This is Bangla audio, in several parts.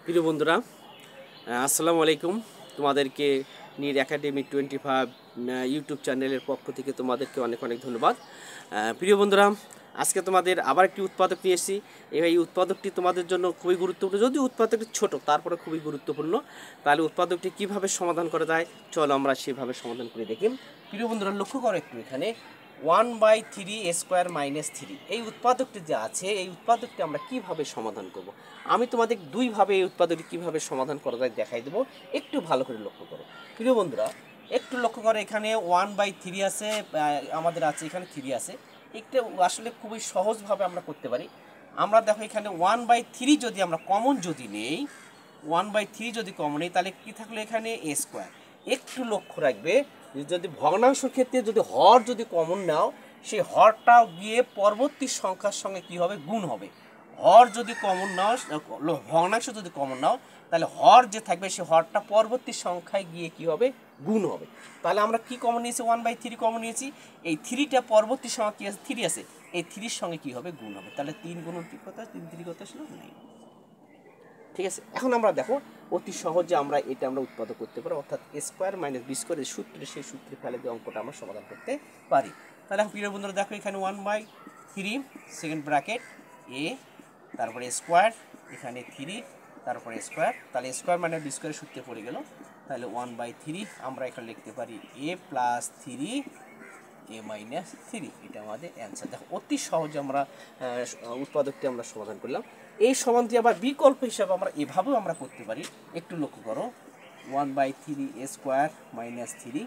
প্রিয় বন্ধুরা, আসসালামু আলাইকুম। তোমাদেরকে নীর একাডেমি 25 ইউটিউব চ্যানেলের পক্ষ থেকে তোমাদেরকে অনেক অনেক ধন্যবাদ। প্রিয় বন্ধুরা, আজকে তোমাদের আবার একটি উৎপাদক নিয়ে এসেছি। এই উৎপাদকটি তোমাদের জন্য খুবই গুরুত্বপূর্ণ, যদিও উৎপাদকটি ছোট তারপরে খুবই গুরুত্বপূর্ণ। তাহলে উৎপাদকটি কিভাবে সমাধান করা যায়, চলো আমরা সেভাবে সমাধান করে দেখি। প্রিয় বন্ধুরা, লক্ষ্য করো একটু এখানে 1/3 a² - 3 এই উৎপাদকটি যে আছে, এই উৎপাদকটি আমরা কিভাবে সমাধান করব। আমি তোমাদের দুইভাবে এই উৎপাদকটি কিভাবে সমাধান করা যায় দেখাই দেবো। একটু ভালো করে লক্ষ্য করো প্রিয় বন্ধুরা, একটু লক্ষ্য করো। এখানে 1/3 আছে, আমাদের আছে এখানে 3 আছে। একটু আসলে খুবই সহজভাবে আমরা করতে পারি। আমরা দেখো এখানে 1/3 যদি আমরা কমন যদি নেই, 1/3 যদি কমন নেই, তাহলে কি থাকলো এখানে a²। একটু লক্ষ্য রাখবে, যদি ভগ্নাংশের ক্ষেত্রে যদি হর যদি কমন নাও, সেই হরটাও গিয়ে পরবর্তী সংখ্যার সঙ্গে কি হবে, গুণ হবে। হর যদি কমন নাও, ভগ্নাংশ যদি কমন নাও, তাহলে হর যে থাকবে সেই হরটা পরবর্তী সংখ্যায় গিয়ে কি হবে, গুণ হবে। তাহলে আমরা কি কমন নিয়েছি, 1/3 কমন নিয়েছি। এই 3টা পরবর্তী সংখ্যা কি আছে, 3 আছে, এই 3-র সঙ্গে কি হবে, গুণ হবে। তাহলে 3 গুণ 3 কত, 3 কত ছিল 9। ঠিক আছে, এখন আমরা দেখো অতি সহজে আমরা এটা আমরা উৎপাদন করতে পারি, অর্থাৎ a² - b² এর সূত্রে, সেই সূত্রে ফেলে দিয়ে অঙ্কটা আমরা সমাধান করতে পারি। তাহলে এখন প্রিয় বন্ধুরা দেখো, এখানে 1/3 সেকেন্ড ব্র্যাকেট a, তারপরে স্কোয়ার, এখানে 3, তারপরে স্কোয়ার। তাহলে a² - b² এর সূত্রে পড়ে গেল। তাহলে 1/3 আমরা এখানে লিখতে পারি a + 3 a - 3। এটা আমাদের অ্যান্সার। দেখো অতি সহজে আমরা উৎপাদকটি আমরা সমাধান করলাম। এই সমাধানটি আবার বিকল্প হিসাবে আমরা এভাবেও আমরা করতে পারি। একটু লক্ষ্য করো, 1/3 a² - 3।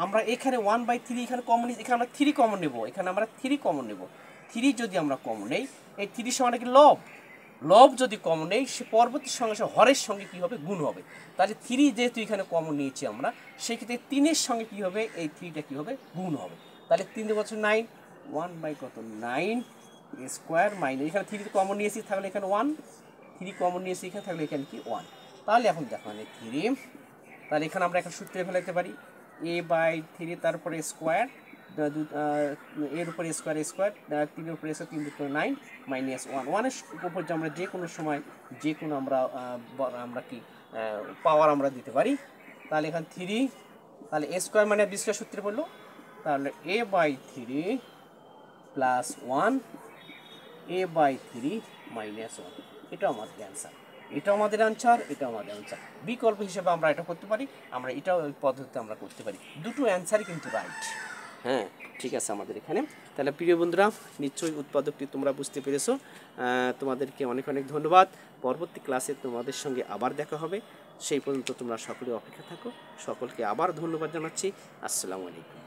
আমরা এখানে 1/3 এখানে কমন, এখানে আমরা 3 কমন নেব, এখানে আমরা 3 কমন নেব। 3 যদি আমরা কমন নেই, এই 3 সমান কি লব, লব যদি কমন নেই, সে পরবর্তী সঙ্গে হরের সঙ্গে কি হবে, গুণ হবে। তাহলে 3 যেহেতু এখানে কমন নিয়েছি আমরা, সেই ক্ষেত্রে 3-এর সঙ্গে কি হবে, এই 3টা কি হবে, গুণ হবে। তাহলে 3 বছর 9, 1/9 a² - এখানে 3 কমন নিয়েছি, তাহলে এখানে 1, 3 কমন নিয়েছি এখানে, থাকলে এখানে কি 1। তাহলে এখন দেখো 3, তাহলে এখানে আমরা একটা সূত্রে ফেলাতে পারি a/3, তারপরে স্কোয়ার, এর উপরে স্কোয়ার, 3-এর উপরে স্কোয়ার, 3 × 9 -1। 1-এর উপর যে আমরা যে কোনো সময় যে কোনো আমরা কি পাওয়ার আমরা দিতে পারি। তাহলে এখানে 3, তাহলে a² - b² সূত্রে পড়লো। তাহলে a/3 + 1 a/3 - 1। এটা আমাদের অ্যান্সার, এটা আমাদের অ্যান্সার, এটা আমাদের অ্যান্সার। বিকল্প হিসেবে আমরা এটা করতে পারি, আমরা এটাও পদ্ধতিতে আমরা করতে পারি। দুটো অ্যান্সারই কিন্তু রাইট। হ্যাঁ, ঠিক আছে আমাদের এখানে। তাহলে প্রিয় বন্ধুরা, নিশ্চয়ই উৎপাদকটি তোমরা বুঝতে পেরেছো। তোমাদেরকে অনেক অনেক ধন্যবাদ। পরবর্তী ক্লাসে তোমাদের সঙ্গে আবার দেখা হবে। সেই পর্যন্ত তোমরা সকলে অপেক্ষা থাকো। সকলকে আবার ধন্যবাদ জানাচ্ছি। আসসালামু আলাইকুম।